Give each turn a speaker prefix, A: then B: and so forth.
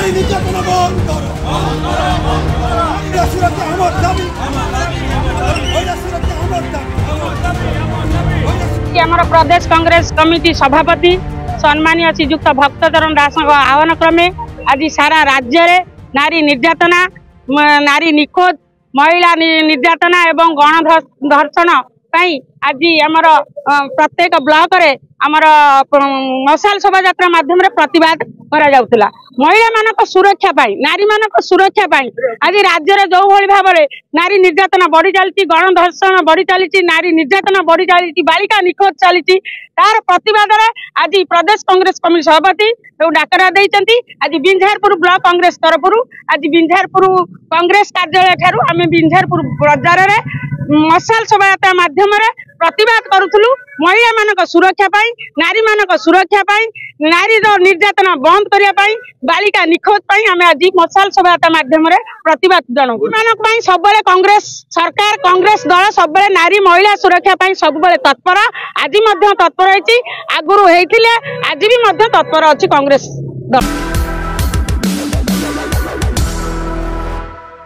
A: नारी निर्यातना बंद करो सुरक्षा हमर दाबी सुरक्षा हमर दाबी
B: हमर प्रदेश कांग्रेस कमिटी सभापति सम्मानीय श्रीयुक्त भक्तचरण दास आह्वान क्रमे आज सारा राज्य रे नारी निर्यातना नारी निखोज महिला निर्यातना एवं गणधर्षण आज आमर प्रत्येक ब्लॉक रे आमर मशाल शोभा यात्रा माध्यम प्रतिवाद करा जाउतला महिला मानक सुरक्षा पाई नारी मानक सुरक्षा पाई आज राज्य रे जो भली भाव रे नारी निर्यातना बढ़ी चलती गणधर्षण बढ़ी चलती नारी निर्यातना बढ़ी चलती बालिका निखोज चलती तार प्रतिवाद रे आज प्रदेश कांग्रेस कमिटी सभापति डाकरा देइचंती आज बिंझारपुर ब्लॉक कांग्रेस तरफ आज बिंझारपुर कांग्रेस कार्यालय ठारू आमे बिंझारपुर बाजार रे मशाल शोभा यात्रा माध्यम रे प्रतिवाद करूथुलु महिला मानक सुरक्षा पाई नारी मानक सुरक्षा पाई नारी निर्यातना बंद करिया पाई बालिका निखोज पाई आमे आज मशाल शोभा यात्रा माध्यम रे प्रतिवाद जनऊ मानक पाई सबले कांग्रेस सरकार कांग्रेस दल सबले नारी महिला सुरक्षा पाई सबले तत्पर आज मध्य तत्पर होइछि आगुरु हेइथिले आज भी मध्य तत्पर अछि कांग्रेस दल।